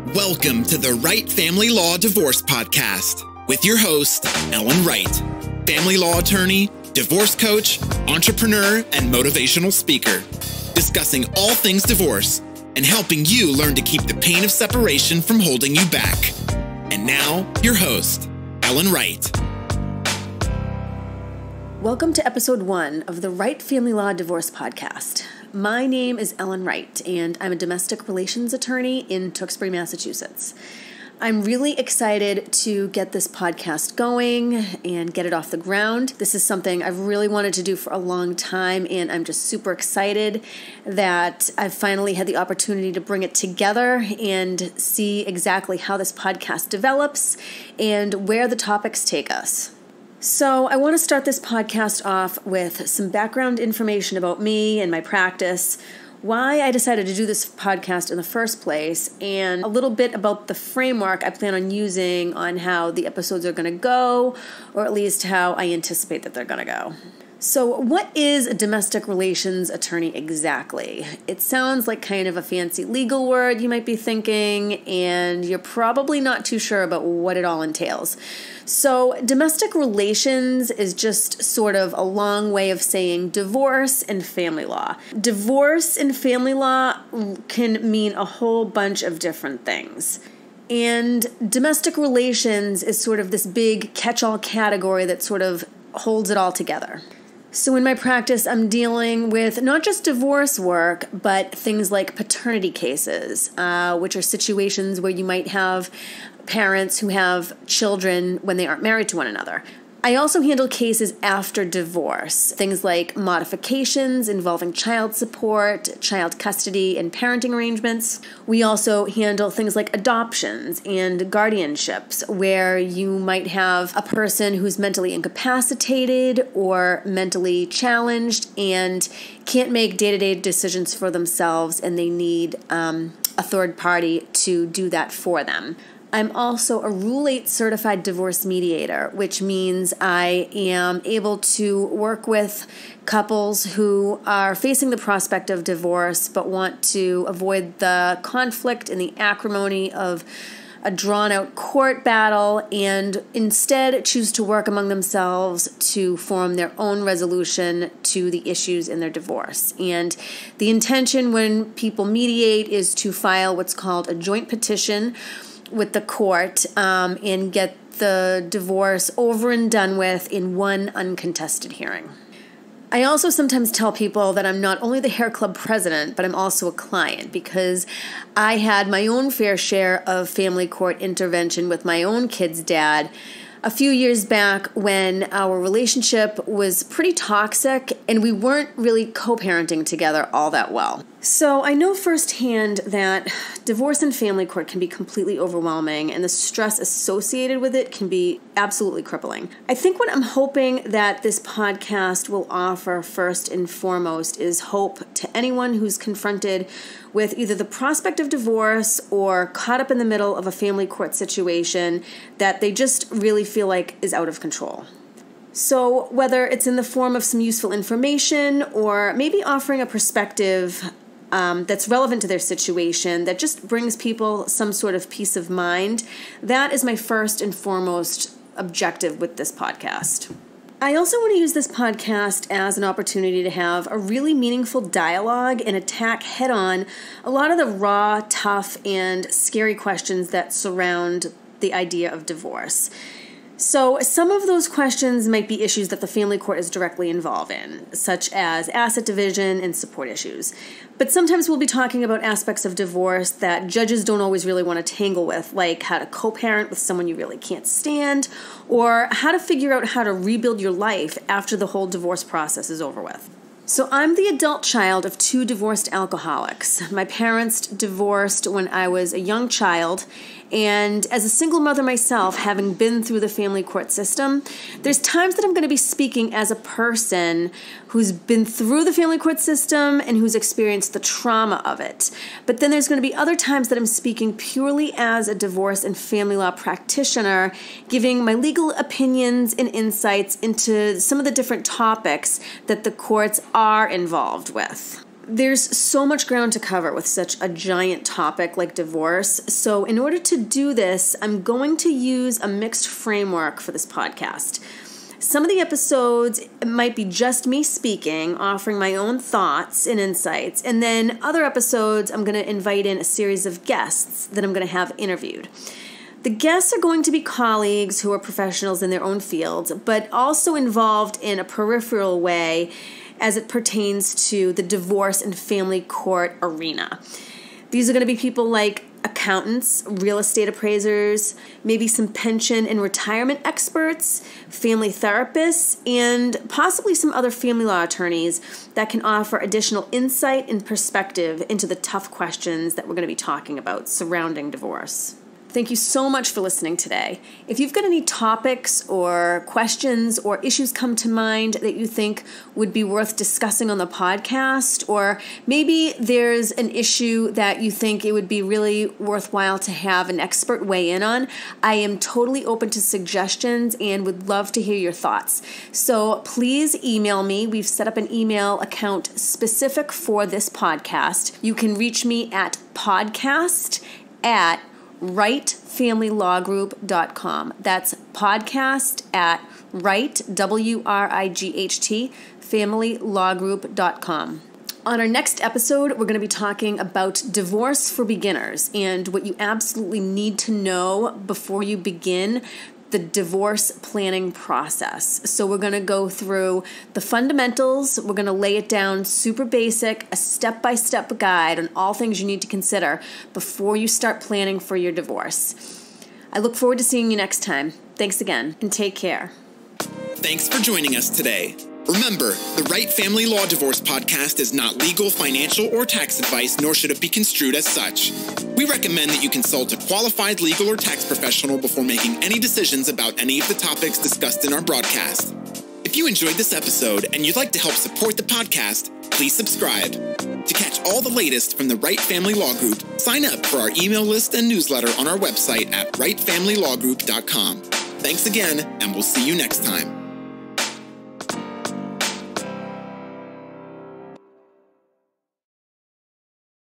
Welcome to the Wright Family Law Divorce Podcast with your host, Ellen Wright, family law attorney, divorce coach, entrepreneur, and motivational speaker, discussing all things divorce and helping you learn to keep the pain of separation from holding you back. And now, your host, Ellen Wright. Welcome to episode 1 of the Wright Family Law Divorce Podcast. My name is Ellen Wright, and I'm a domestic relations attorney in Tewksbury, Massachusetts. I'm really excited to get this podcast going and get it off the ground. This is something I've really wanted to do for a long time, and I'm just super excited that I've finally had the opportunity to bring it together and see exactly how this podcast develops and where the topics take us. So I want to start this podcast off with some background information about me and my practice, why I decided to do this podcast in the first place, and a little bit about the framework I plan on using on how the episodes are going to go, or at least how I anticipate that they're going to go. So what is a domestic relations attorney exactly? It sounds like kind of a fancy legal word, you might be thinking, and you're probably not too sure about what it all entails. So domestic relations is just sort of a long way of saying divorce and family law. Divorce and family law can mean a whole bunch of different things. And domestic relations is sort of this big catch-all category that sort of holds it all together. So in my practice, I'm dealing with not just divorce work, but things like paternity cases, which are situations where you might have parents who have children when they aren't married to one another. I also handle cases after divorce, things like modifications involving child support, child custody, and parenting arrangements. We also handle things like adoptions and guardianships, where you might have a person who's mentally incapacitated or mentally challenged and can't make day-to-day decisions for themselves, and they need a third party to do that for them. I'm also a Rule 8 certified divorce mediator, which means I am able to work with couples who are facing the prospect of divorce but want to avoid the conflict and the acrimony of a drawn-out court battle and instead choose to work among themselves to form their own resolution to the issues in their divorce. And the intention when people mediate is to file what's called a joint petition with the court and get the divorce over and done with in one uncontested hearing. I also sometimes tell people that I'm not only the hair club president, but I'm also a client because I had my own fair share of family court intervention with my own kid's dad a few years back when our relationship was pretty toxic and we weren't really co-parenting together all that well. So I know firsthand that divorce and family court can be completely overwhelming and the stress associated with it can be absolutely crippling. I think what I'm hoping that this podcast will offer first and foremost is hope to anyone who's confronted with either the prospect of divorce or caught up in the middle of a family court situation that they just really feel like is out of control. So whether it's in the form of some useful information or maybe offering a perspective that's relevant to their situation that just brings people some sort of peace of mind, that is my first and foremost objective with this podcast. I also want to use this podcast as an opportunity to have a really meaningful dialogue and attack head-on a lot of the raw, tough, and scary questions that surround the idea of divorce. So some of those questions might be issues that the family court is directly involved in, such as asset division and support issues. But sometimes we'll be talking about aspects of divorce that judges don't always really want to tangle with, like how to co-parent with someone you really can't stand, or how to figure out how to rebuild your life after the whole divorce process is over with. So I'm the adult child of 2 divorced alcoholics. My parents divorced when I was a young child, and as a single mother myself, having been through the family court system, there's times that I'm going to be speaking as a person who's been through the family court system and who's experienced the trauma of it. But then there's going to be other times that I'm speaking purely as a divorce and family law practitioner, giving my legal opinions and insights into some of the different topics that the courts are involved with. There's so much ground to cover with such a giant topic like divorce. So in order to do this, I'm going to use a mixed framework for this podcast. Some of the episodes might be just me speaking, offering my own thoughts and insights. And then other episodes, I'm going to invite in a series of guests that I'm going to have interviewed. The guests are going to be colleagues who are professionals in their own fields, but also involved in a peripheral way as it pertains to the divorce and family court arena. These are going to be people like accountants, real estate appraisers, maybe some pension and retirement experts, family therapists, and possibly some other family law attorneys that can offer additional insight and perspective into the tough questions that we're going to be talking about surrounding divorce. Thank you so much for listening today. If you've got any topics or questions or issues come to mind that you think would be worth discussing on the podcast, or maybe there's an issue that you think it would be really worthwhile to have an expert weigh in on, I am totally open to suggestions and would love to hear your thoughts. So please email me. We've set up an email account specific for this podcast. You can reach me at podcast@WrightFamilyLawGroup.com. That's podcast@Wright, WRIGHT, FamilyLawGroup.com. On our next episode, we're going to be talking about divorce for beginners and what you absolutely need to know before you begin the divorce planning process. So we're going to go through the fundamentals. We're going to lay it down super basic, a step-by-step guide on all things you need to consider before you start planning for your divorce. I look forward to seeing you next time. Thanks again, and take care. Thanks for joining us today. Remember, the Wright Family Law Divorce Podcast is not legal, financial, or tax advice, nor should it be construed as such. We recommend that you consult a qualified legal or tax professional before making any decisions about any of the topics discussed in our broadcast. If you enjoyed this episode and you'd like to help support the podcast, please subscribe. To catch all the latest from the Wright Family Law Group, sign up for our email list and newsletter on our website at WrightFamilyLawGroup.com. Thanks again, and we'll see you next time.